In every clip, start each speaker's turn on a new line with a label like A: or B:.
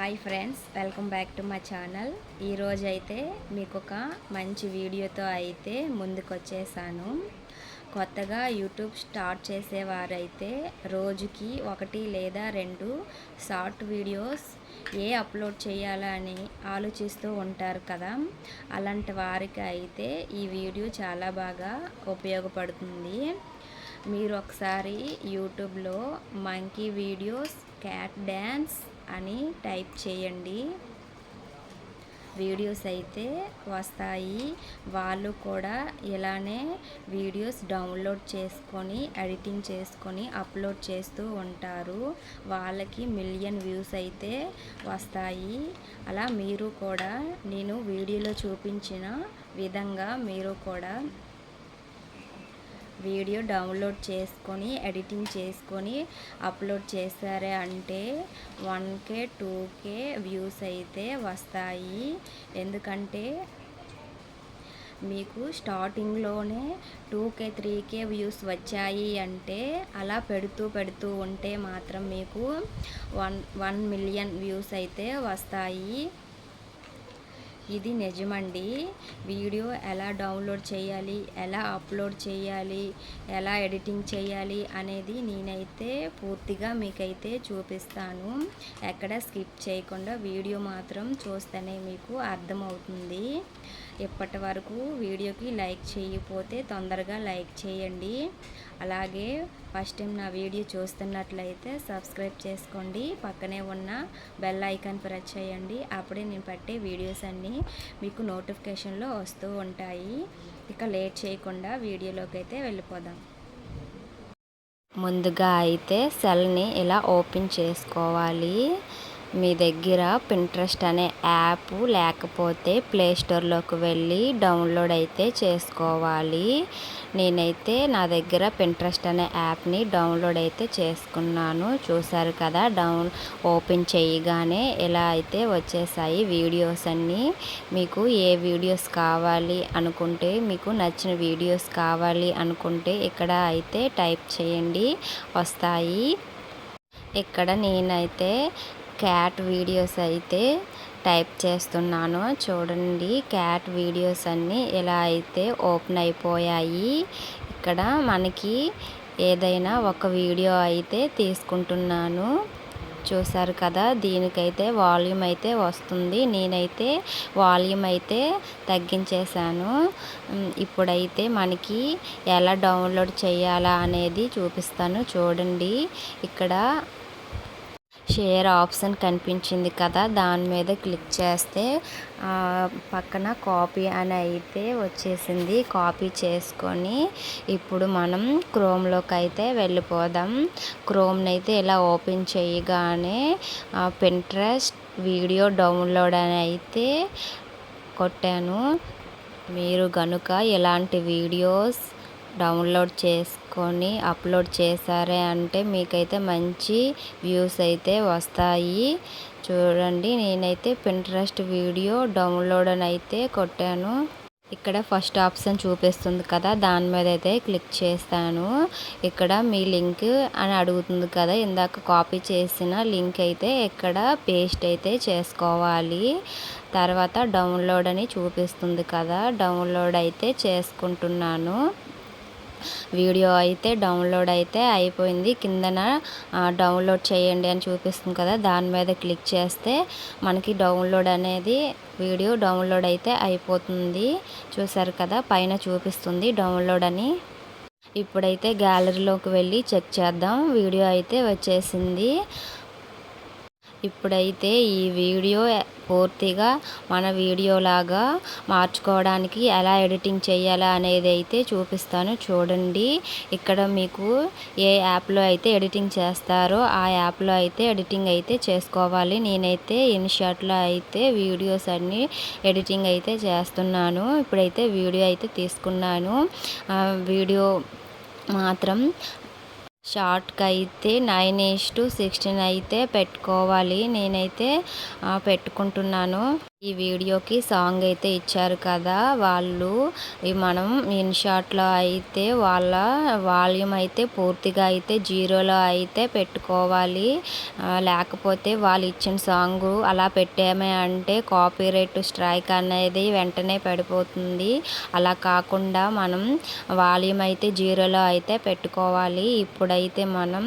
A: Hi friends, welcome back to my channel. ఈరోజు అయితే మీకు ఒక మంచి వీడియోతో అయితే ముందుకు వచ్చేసాను. కొత్తగా యూట్యూబ్ స్టార్ట్ చేసేవారైతే రోజుకి 1 లేదా 2 షార్ట్ వీడియోస్ అప్లోడ్ చేయాలని ఆలోచిస్తూ ఉంటారు కదా. అలాంటి వారికి అయితే ఈ వీడియో చాలా బాగా ఉపయోగపడుతుంది. మీరు ఒకసారి యూట్యూబ్లో మంకీ వీడియోస్, క్యాట్ డ్యాన్స్ అని టైప్ చేయండి. వీడియోస్ అయితే వస్తాయి. వాళ్ళు కూడా ఇలానే వీడియోస్ డౌన్లోడ్ చేసుకొని ఎడిటింగ్ చేసుకొని అప్లోడ్ చేస్తూ ఉంటారు. వాళ్ళకి మిలియన్ వ్యూస్ అయితే వస్తాయి. అలా మీరు కూడా నేను వీడియోలో చూపించిన విధంగా మీరు కూడా వీడియో డౌన్లోడ్ చేసుకొని ఎడిటింగ్ చేసుకొని అప్లోడ్ చేశారే అంటే 1K 2K వ్యూస్ అయితే వస్తాయి. ఎందుకంటే మీకు స్టార్టింగ్లోనే 2K 3K వ్యూస్ వచ్చాయి అంటే అలా పెడుతూ ఉంటే మాత్రం మీకు 1 మిలియన్ వ్యూస్ అయితే వస్తాయి. ఇది నిజమండి. వీడియో ఎలా డౌన్లోడ్ చేయాలి, ఎలా అప్లోడ్ చేయాలి, ఎలా ఎడిటింగ్ చేయాలి అనేది నేనైతే పూర్తిగా మీకైతే చూపిస్తాను. ఎక్కడ స్కిప్ చేయకుండా వీడియో మాత్రం చూస్తేనే మీకు అర్థమవుతుంది. ఇప్పటి వరకు వీడియోకి లైక్ చేయకపోతే తొందరగా లైక్ చేయండి. అలాగే ఫస్ట్ టైం నా వీడియో చూస్తున్నట్లయితే సబ్స్క్రైబ్ చేసుకోండి. పక్కనే ఉన్న బెల్ ఐకాన్ ప్రెస్ చేయండి. అప్పుడే నేను పెట్టే వీడియోస్ అన్నీ మీకు నోటిఫికేషన్లో వస్తూ ఉంటాయి. ఇక లేట్ చేయకుండా వీడియోలోకి అయితే వెళ్ళిపోదాం. ముందుగా అయితే సెల్ని ఇలా ఓపెన్ చేసుకోవాలి. మీ దగ్గర పింట్రెస్ట్ అనే యాప్ లేకపోతే ప్లేస్టోర్లోకి వెళ్ళి డౌన్లోడ్ అయితే చేసుకోవాలి. నేనైతే నా దగ్గర పింట్రెస్ట్ అనే యాప్ని డౌన్లోడ్ అయితే చేసుకున్నాను. చూసారు కదా, ఓపెన్ చేయగానే ఇలా అయితే వచ్చేసాయి వీడియోస్ అన్నీ. మీకు ఏ వీడియోస్ కావాలి అనుకుంటే, మీకు నచ్చిన వీడియోస్ కావాలి అనుకుంటే ఇక్కడ అయితే టైప్ చేయండి, వస్తాయి. ఇక్కడ నేనైతే క్యాట్ వీడియోస్ అయితే టైప్ చేస్తున్నాను. చూడండి, క్యాట్ వీడియోస్ అన్నీ ఇలా అయితే ఓపెన్ అయిపోయాయి. ఇక్కడ మనకి ఏదైనా ఒక వీడియో అయితే తీసుకుంటున్నాను. చూసారు కదా, దీనికైతే వాల్యూమ్ అయితే వస్తుంది. నేనైతే వాల్యూమ్ అయితే తగ్గించేశాను. ఇప్పుడైతే మనకి ఎలా డౌన్లోడ్ చేయాలా అనేది చూపిస్తాను. చూడండి, ఇక్కడ షేర్ ఆప్షన్ కనిపించింది కదా, దాని మీద క్లిక్ చేస్తే పక్కన కాపీ అని అయితే వచ్చేసింది. కాపీ చేసుకొని ఇప్పుడు మనం క్రోమ్లోకి అయితే వెళ్ళిపోదాం. క్రోమ్ని అయితే ఇలా ఓపెన్ చేయగానే పింట్రెస్ట్ వీడియో డౌన్లోడ్ అని అయితే కొట్టాను. మీరు గనుక ఇలాంటి వీడియోస్ డౌన్లోడ్ చేసుకొని అప్లోడ్ చేశారే అంటే మీకైతే మంచి వ్యూస్ అయితే వస్తాయి. చూడండి, నేనైతే పింట్రెస్ట్ వీడియో డౌన్లోడ్ అని అయితే కొట్టాను. ఇక్కడ ఫస్ట్ ఆప్షన్ చూపిస్తుంది కదా, దాని మీద అయితే క్లిక్ చేస్తాను. ఇక్కడ మీ లింక్ అని అడుగుతుంది కదా, ఇందాక కాపీ చేసిన లింక్ అయితే ఇక్కడ పేస్ట్ అయితే చేసుకోవాలి. తర్వాత డౌన్లోడ్ అని చూపిస్తుంది కదా, డౌన్లోడ్ అయితే చేసుకుంటున్నాను. వీడియో అయితే డౌన్లోడ్ అయితే అయిపోయింది. కిందన డౌన్లోడ్ చేయండి అని చూపిస్తుంది కదా, దాని మీద క్లిక్ చేస్తే మనకి డౌన్లోడ్ అనేది వీడియో డౌన్లోడ్ అయితే అయిపోతుంది. చూసారు కదా, పైన చూపిస్తుంది డౌన్లోడ్ అని. ఇప్పుడైతే గ్యాలరీలోకి వెళ్ళి చెక్ చేద్దాం. వీడియో అయితే వచ్చేసింది. ఇప్పుడైతే ఈ వీడియో పూర్తిగా మన వీడియోలాగా మార్చుకోవడానికి ఎలా ఎడిటింగ్ చేయాలా అనేది అయితే చూపిస్తాను. చూడండి, ఇక్కడ మీకు ఏ యాప్లో అయితే ఎడిటింగ్ చేస్తారో ఆ యాప్లో అయితే ఎడిటింగ్ అయితే చేసుకోవాలి. నేనైతే ఇన్షాట్లో అయితే వీడియోస్ అన్నీ ఎడిటింగ్ అయితే చేస్తున్నాను. ఇప్పుడైతే వీడియో అయితే తీసుకున్నాను. వీడియో మాత్రం షార్ట్కి అయితే 9:16 అయితే పెట్టుకోవాలి. నేనైతే పెట్టుకుంటున్నాను. ఈ వీడియోకి సాంగ్ అయితే ఇచ్చారు కదా వాళ్ళు, మనం ఇన్‌షాట్‌లో అయితే వాళ్ళ వాల్యూమ్ అయితే పూర్తిగా అయితే జీరోలో అయితే పెట్టుకోవాలి. లేకపోతే వాళ్ళు ఇచ్చిన సాంగు అలా పెట్టామే అంటే కాపీరైట్ స్ట్రైక్ అనేది వెంటనే పడిపోతుంది. అలా కాకుండా మనం వాల్యూమ్ అయితే జీరోలో అయితే పెట్టుకోవాలి. ఇప్పుడైతే మనం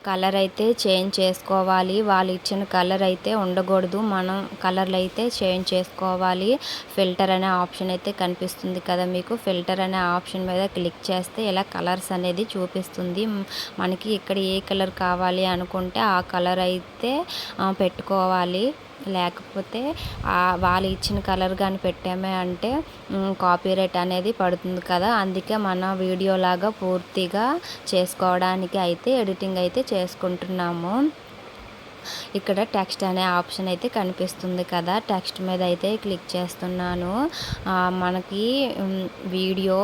A: కలర్ అయితే చేంజ్ చేసుకోవాలి. వాళ్ళు ఇచ్చిన కలర్ అయితే ఉండకూడదు. మనం కలర్లు అయితే చేంజ్ చేసుకోవాలి. ఫిల్టర్ అనే ఆప్షన్ అయితే కనిపిస్తుంది కదా మీకు. ఫిల్టర్ అనే ఆప్షన్ మీద క్లిక్ చేస్తే ఇలా కలర్స్ అనేది చూపిస్తుంది. మనకి ఇక్కడ ఏ కలర్ కావాలి అనుకుంటే ఆ కలర్ అయితే పెట్టుకోవాలి. లేకపోతే వాళ్ళు ఇచ్చిన కలర్ కానీ పెట్టామే అంటే కాపీరైట్ అనేది పడుతుంది కదా. అందుకే మన వీడియోలాగా పూర్తిగా చేసుకోవడానికి అయితే ఎడిటింగ్ అయితే చేసుకుంటున్నాము. ఇక్కడ టెక్స్ట్ అనే ఆప్షన్ అయితే కనిపిస్తుంది కదా. టెక్స్ట్ మీద అయితే క్లిక్ చేస్తున్నాను. మనకి వీడియో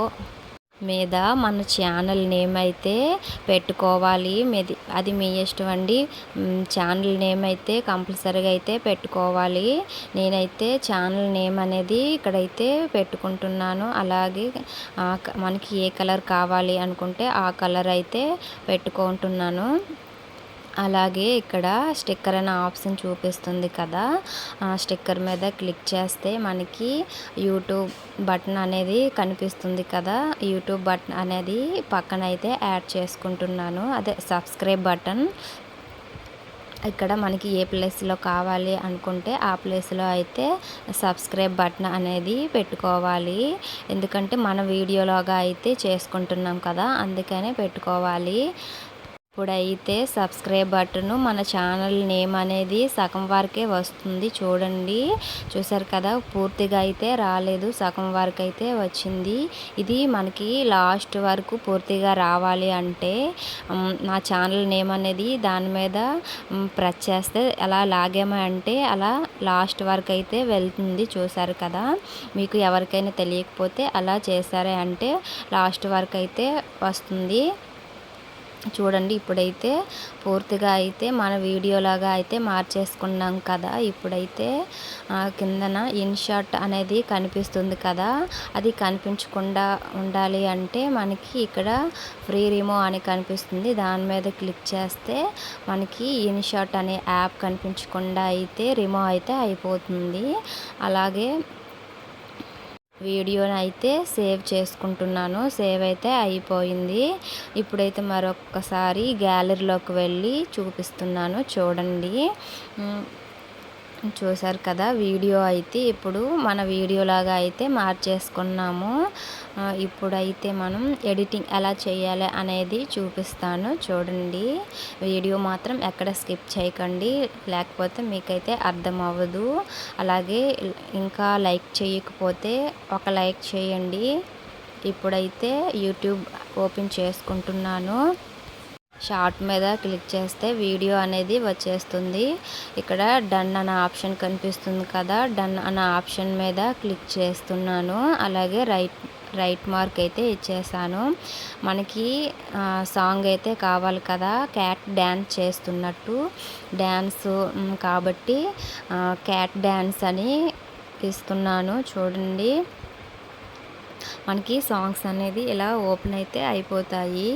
A: మీద మన ఛానల్ నేమ్ అయితే పెట్టుకోవాలి. అది మీ ఇష్టం అండి. ఛానల్ నేమ్ అయితే కంపల్సరీగా అయితే పెట్టుకోవాలి. నేనైతే ఛానల్ నేమ్ అనేది ఇక్కడైతే పెట్టుకుంటున్నాను. అలాగే మనకి ఏ కలర్ కావాలి అనుకుంటే ఆ కలర్ అయితే పెట్టుకుంటున్నాను. అలాగే ఇక్కడ స్టిక్కర్ అనే ఆప్షన్ చూపిస్తుంది కదా. స్టిక్కర్ మీద క్లిక్ చేస్తే మనకి యూట్యూబ్ బటన్ అనేది కనిపిస్తుంది కదా. యూట్యూబ్ బటన్ అనేది పక్కన అయితే యాడ్ చేసుకుంటున్నాను. అదే సబ్స్క్రైబ్ బటన్. ఇక్కడ మనకి ఏ ప్లేస్లో కావాలి అనుకుంటే ఆ ప్లేస్లో అయితే సబ్స్క్రైబ్ బటన్ అనేది పెట్టుకోవాలి. ఎందుకంటే మన వీడియోలాగా అయితే చేసుకుంటున్నాం కదా, అందుకనే పెట్టుకోవాలి. ఇప్పుడైతే సబ్స్క్రైబ్ బటన్ మన ఛానల్ నేమ్ అనేది సగం వరకే వస్తుంది. చూసారు కదా, పూర్తిగా అయితే రాలేదు, సగం వరకు అయితే వచ్చింది. ఇది మనకి లాస్ట్ వరకు పూర్తిగా రావాలి అంటే నా ఛానల్ నేమ్ అనేది దాని మీద ప్రెస్ చేస్తే అలా లాగామే అంటే అలా లాస్ట్ వరకు అయితే వెళ్తుంది. చూసారు కదా, మీకు ఎవరికైనా తెలియకపోతే అలా చేశారే అంటే లాస్ట్ వరకు అయితే వస్తుంది. చూడండి, ఇప్పుడైతే పూర్తిగా అయితే మన వీడియోలాగా అయితే మార్చేసుకున్నాం కదా. ఇప్పుడైతే కిందన ఇన్‌షాట్ అనేది కనిపిస్తుంది కదా, అది కనిపించకుండా ఉండాలి అంటే మనకి ఇక్కడ ఫ్రీ రిమూవ్ అని కనిపిస్తుంది. దాని మీద క్లిక్ చేస్తే మనకి ఇన్‌షాట్ అనే యాప్ కనిపించకుండా అయితే రిమూవ్ అయితే అయిపోతుంది. అలాగే వీడియోని అయితే సేవ్ చేసుకుంటున్నాను. సేవ్ అయితే అయిపోయింది. ఇప్పుడైతే మరొక్కసారి గ్యాలరీలోకి వెళ్ళి చూపిస్తున్నాను, చూడండి. చూసారు కదా, వీడియో అయితే ఇప్పుడు మన వీడియోలాగా అయితే మార్చేసుకున్నాము. ఇప్పుడైతే మనం ఎడిటింగ్ ఎలా చేయాలి అనేది చూపిస్తాను, చూడండి. వీడియో మాత్రం ఎక్కడ స్కిప్ చేయకండి, లేకపోతే మీకైతే అర్థం అవ్వదు. అలాగే ఇంకా లైక్ చేయకపోతే ఒక లైక్ చేయండి. ఇప్పుడైతే యూట్యూబ్ ఓపెన్ చేసుకుంటున్నాను. షార్ట్ మీద క్లిక్ చేస్తే వీడియో అనేది వచ్చేస్తుంది. ఇక్కడ డన్ అనే ఆప్షన్ కనిపిస్తుంది కదా, డన్ అనే ఆప్షన్ మీద క్లిక్ చేస్తున్నాను. అలాగే రైట్ మార్క్ అయితే ఇచ్చేసాను. మనకి సాంగ్ అయితే కావాలి కదా, క్యాట్ డ్యాన్స్ చేస్తున్నట్టు డ్యాన్స్ కాబట్టి క్యాట్ డ్యాన్స్ అని ఇస్తున్నాను, చూడండి. మనకి సాంగ్స్ అనేది ఇలా ఓపెన్ అయితే అయిపోతాయి.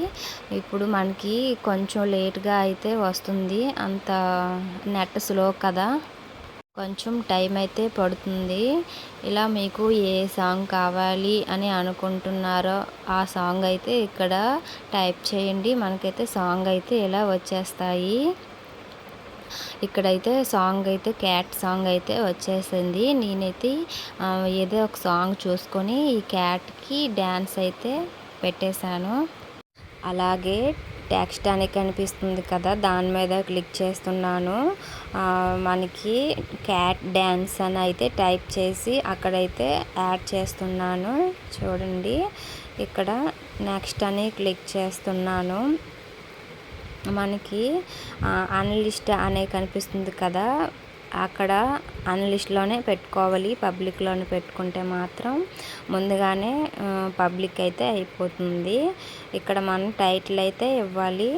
A: ఇప్పుడు మనకి కొంచెం లేట్గా అయితే వస్తుంది, అంత నెట్ స్లో కదా, కొంచెం టైం అయితే పడుతుంది. ఇలా మీకు ఏ సాంగ్ కావాలి అని అనుకుంటున్నారో ఆ సాంగ్ అయితే ఇక్కడ టైప్ చేయండి. మనకైతే సాంగ్ అయితే ఇలా వచ్చేస్తాయి. ఇక్కడైతే సాంగ్ అయితే క్యాట్ సాంగ్ అయితే వచ్చేసింది. నేనైతే ఏదో ఒక సాంగ్ చూసుకొని ఈ క్యాట్కి డ్యాన్స్ అయితే పెట్టేశాను. అలాగే టెక్స్ట్ అని కనిపిస్తుంది కదా, దాని మీద క్లిక్ చేస్తున్నాను. మనకి క్యాట్ డ్యాన్స్ అని అయితే టైప్ చేసి అక్కడైతే యాడ్ చేస్తున్నాను, చూడండి. ఇక్కడ నెక్స్ట్ అని క్లిక్ చేస్తున్నాను. మనకి అన్లిస్ట్ అనే కనిపిస్తుంది కదా, అక్కడ అన్లిస్ట్లోనే పెట్టుకోవాలి. పబ్లిక్లోనే పెట్టుకుంటే మాత్రం ముందుగానే పబ్లిక్ అయితే అయిపోతుంది. ఇక్కడ మనం టైటిల్ అయితే ఇవ్వాలి.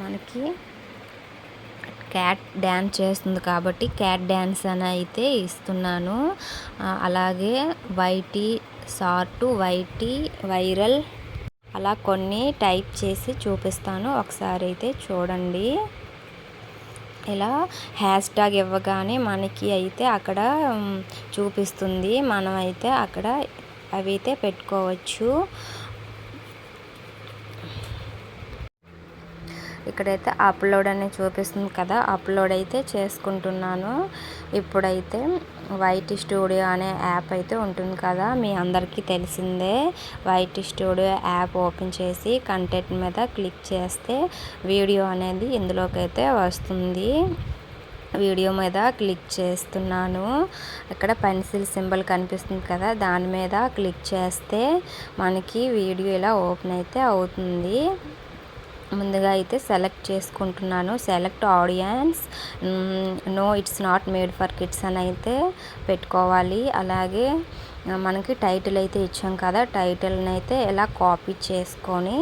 A: మనకి క్యాట్ డ్యాన్స్ చేస్తుంది కాబట్టి క్యాట్ డ్యాన్స్ అని అయితే ఇస్తున్నాను. అలాగే వైటీ షార్ట్, వైటీ వైరల్ అలా కొన్ని టైప్ చేసి చూపిస్తాను, ఒకసారి అయితే చూడండి. ఇలా హ్యాష్ ట్యాగ్ ఇవ్వగానే మనకి అయితే అక్కడ చూపిస్తుంది, మనం అయితే అక్కడ అవి అయితే పెట్టుకోవచ్చు. ఇక్కడైతే అప్లోడ్ అని చూపిస్తుంది కదా, అప్లోడ్ అయితే చేసుకుంటున్నాను. ఇప్పుడైతే వైటీ స్టూడియో అనే యాప్ అయితే ఉంటుంది కదా, మీ అందరికీ తెలిసిందే. వైటీ స్టూడియో యాప్ ఓపెన్ చేసి కంటెంట్ మీద క్లిక్ చేస్తే వీడియో అనేది ఇందులోకి అయితే వస్తుంది. వీడియో మీద క్లిక్ చేస్తున్నాను. ఇక్కడ పెన్సిల్ సింబల్ కనిపిస్తుంది కదా, దాని మీద క్లిక్ చేస్తే మనకి వీడియో ఇలా ఓపెన్ అయితే అవుతుంది. ముందుగా అయితే సెలెక్ట్ చేసుకుంటున్నాను. Select audience, no it's not made for kids అని అయితే పెట్టుకోవాలి. అలాగే మనకి టైటిల్ అయితే ఇచ్చాం కదా, టైటిల్ని అయితే ఇలా కాపీ చేసుకొని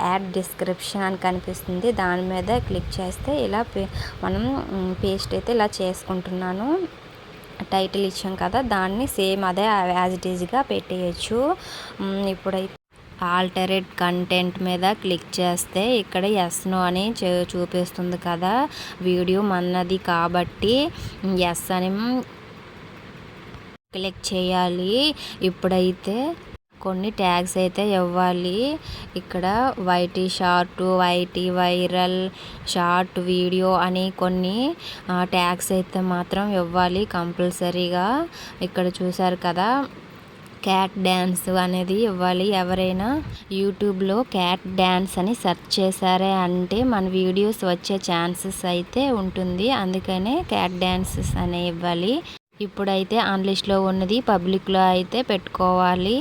A: యాడ్ డిస్క్రిప్షన్ అని కనిపిస్తుంది, దాని మీద క్లిక్ చేస్తే ఇలా మనం పేస్ట్ అయితే ఇలా చేసుకుంటున్నాను. టైటిల్ ఇచ్చాం కదా, దాన్ని సేమ్ అదే యాజ్ ఇట్ ఈజ్గా పెట్టేయచ్చు. ఇప్పుడైతే ఆల్టరేట్ కంటెంట్ మీద క్లిక్ చేస్తే ఇక్కడ ఎస్ నో అని చూపిస్తుంది కదా, వీడియో మనది కాబట్టి ఎస్ అని క్లిక్ చేయాలి. ఇప్పుడైతే కొన్ని ట్యాగ్స్ అయితే ఇవ్వాలి. ఇక్కడ YT short, YT viral, short video అని కొన్ని ట్యాగ్స్ అయితే మాత్రం ఇవ్వాలి కంపల్సరీగా. ఇక్కడ చూసారు కదా, క్యాట్ డ్యాన్స్ అనేది ఇవ్వాలి. ఎవరైనా యూట్యూబ్లో క్యాట్ డ్యాన్స్ అని సెర్చ్ చేశారే అంటే మన వీడియోస్ వచ్చే ఛాన్సెస్ అయితే ఉంటుంది, అందుకనే క్యాట్ డ్యాన్సెస్ అనే ఇవ్వాలి. ఇప్పుడైతే ఆన్ లిస్ట్లో ఉన్నది పబ్లిక్లో అయితే పెట్టుకోవాలి.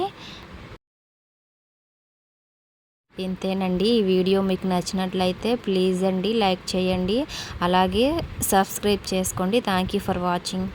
A: ఇంతేనండి. ఈ వీడియో మీకు నచ్చినట్లయితే ప్లీజ్ అండి లైక్ చేయండి, అలాగే సబ్స్క్రైబ్ చేసుకోండి. Thank you for watching.